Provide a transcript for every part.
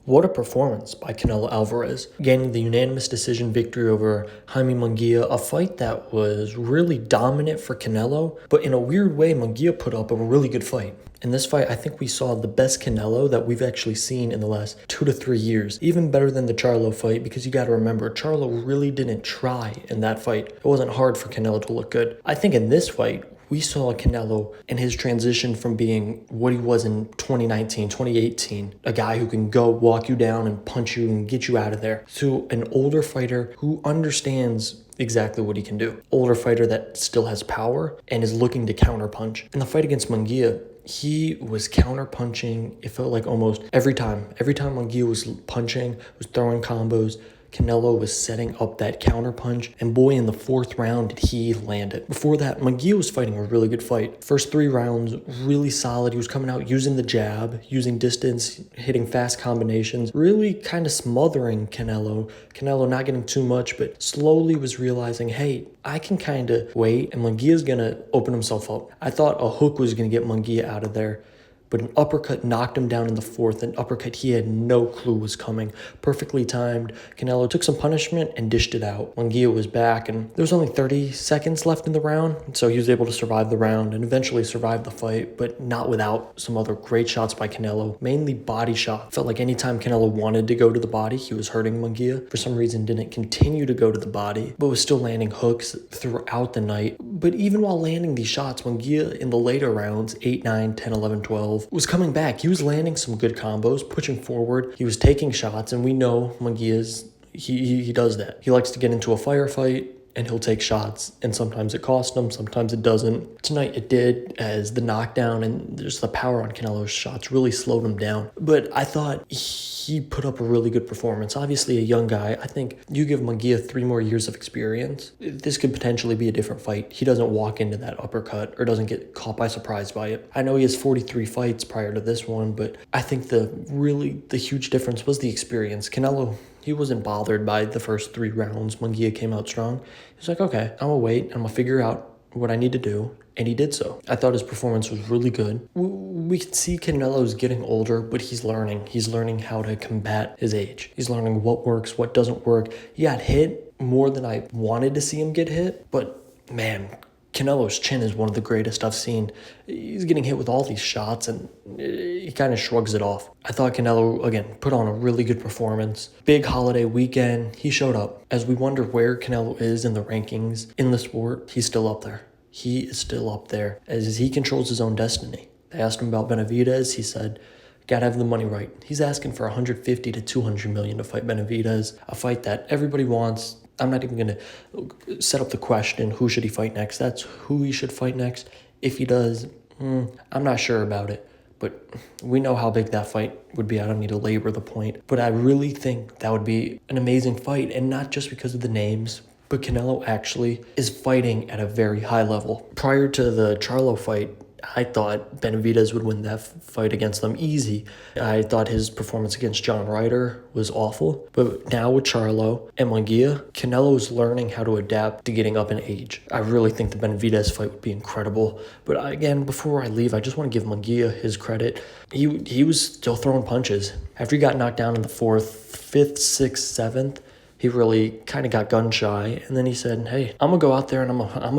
What a performance by Canelo Alvarez, gaining the unanimous decision victory over Jaime Munguia, a fight that was really dominant for Canelo, but in a weird way, Munguia put up a really good fight. In this fight, I think we saw the best Canelo that we've actually seen in the last 2 to 3 years, even better than the Charlo fight, because you gotta remember, Charlo really didn't try in that fight. It wasn't hard for Canelo to look good. I think in this fight, we saw Canelo in his transition from being what he was in 2019, 2018, a guy who can go walk you down and punch you and get you out of there, to an older fighter who understands exactly what he can do. Older fighter that still has power and is looking to counterpunch. In the fight against Munguia, he was counterpunching, it felt like almost every time. Every time Munguia was punching, was throwing combos, Canelo was setting up that counterpunch, and boy, in the fourth round did he land it. Before that, Munguia was fighting a really good fight. First 3 rounds, really solid. He was coming out using the jab, using distance, hitting fast combinations, really kind of smothering Canelo. Canelo not getting too much, but slowly was realizing, hey, I can kind of wait, and Munguia's going to open himself up. I thought a hook was going to get Munguia out of there, but an uppercut knocked him down in the fourth, an uppercut he had no clue was coming. Perfectly timed. Canelo took some punishment and dished it out. Munguia was back, and there was only 30 seconds left in the round, so he was able to survive the round and eventually survive the fight, but not without some other great shots by Canelo, mainly body shots. Felt like anytime Canelo wanted to go to the body, he was hurting Munguia. For some reason, didn't continue to go to the body, but was still landing hooks throughout the night. But even while landing these shots, Munguia in the later rounds, 8, 9, 10, 11, 12, was coming back. He was landing some good combos, pushing forward. He was taking shots, and we know Munguia's, he does that. He likes to get into a firefight, and he'll take shots, and sometimes it costs him, sometimes it doesn't. Tonight it did, as the knockdown and just the power on Canelo's shots really slowed him down. But I thought he put up a really good performance. Obviously a young guy. I think you give Munguia 3 more years of experience, this could potentially be a different fight. He doesn't walk into that uppercut or doesn't get caught by surprise by it. I know he has 43 fights prior to this one, but I think the huge difference was the experience. Canelo, he wasn't bothered by the first 3 rounds. Munguia came out strong. He's like, okay, I'm gonna wait. I'm gonna figure out what I need to do. And he did so. I thought his performance was really good. We can see Canelo's getting older, but he's learning. He's learning how to combat his age. He's learning what works, what doesn't work. He got hit more than I wanted to see him get hit, but man, Canelo's chin is one of the greatest I've seen. He's getting hit with all these shots, and he kind of shrugs it off. I thought Canelo, again, put on a really good performance. Big holiday weekend, he showed up. As we wonder where Canelo is in the rankings in the sport, he's still up there. He is still up there, as he controls his own destiny. They asked him about Benavidez. He said, gotta have the money right. He's asking for 150 to 200 million to fight Benavidez, a fight that everybody wants. I'm not even going to set up the question, who should he fight next? That's who he should fight next. If he does, I'm not sure about it. But we know how big that fight would be. I don't need to labor the point. But I really think that would be an amazing fight. And not just because of the names, but Canelo actually is fighting at a very high level. Prior to the Charlo fight, I thought Benavidez would win that fight against them easy. I thought his performance against John Ryder was awful. But now with Charlo and Munguia, Canelo is learning how to adapt to getting up in age. I really think the Benavidez fight would be incredible. But again, before I leave, I just want to give Munguia his credit. He was still throwing punches. After he got knocked down in the 4th, 5th, 6th, 7th, he really kind of got gun shy, and then he said, hey, I'm going to go out there and I'm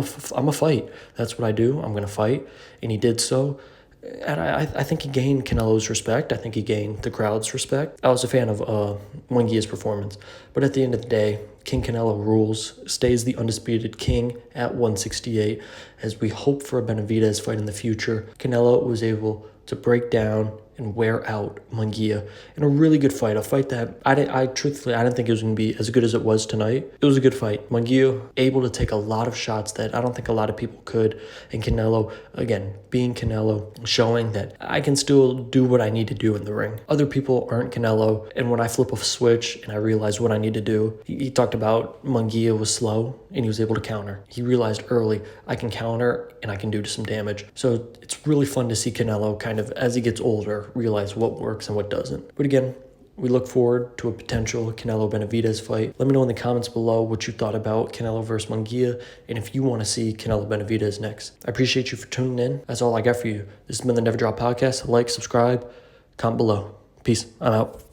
a fight. That's what I do. I'm going to fight, and he did so. And I think he gained Canelo's respect. I think he gained the crowd's respect. I was a fan of Munguia's performance. But at the end of the day, King Canelo rules, stays the undisputed king at 168. As we hope for a Benavidez fight in the future, Canelo was able to break down and wear out Munguia in a really good fight. A fight that I truthfully didn't think it was going to be as good as it was tonight. It was a good fight. Munguia able to take a lot of shots that I don't think a lot of people could. And Canelo, again, being Canelo, showing that I can still do what I need to do in the ring. Other people aren't Canelo. And when I flip a switch and I realize what I need to do, he talked about Munguia was slow and he was able to counter. He realized early, I can counter and I can do some damage. So it's really fun to see Canelo kind of, as he gets older, realize what works and what doesn't. But again, we look forward to a potential Canelo-Benavidez fight. Let me know in the comments below what you thought about Canelo versus Munguia, and if you want to see Canelo-Benavidez next. I appreciate you for tuning in. That's all I got for you. This has been the Never Drop Podcast. Like, subscribe, comment below. Peace. I'm out.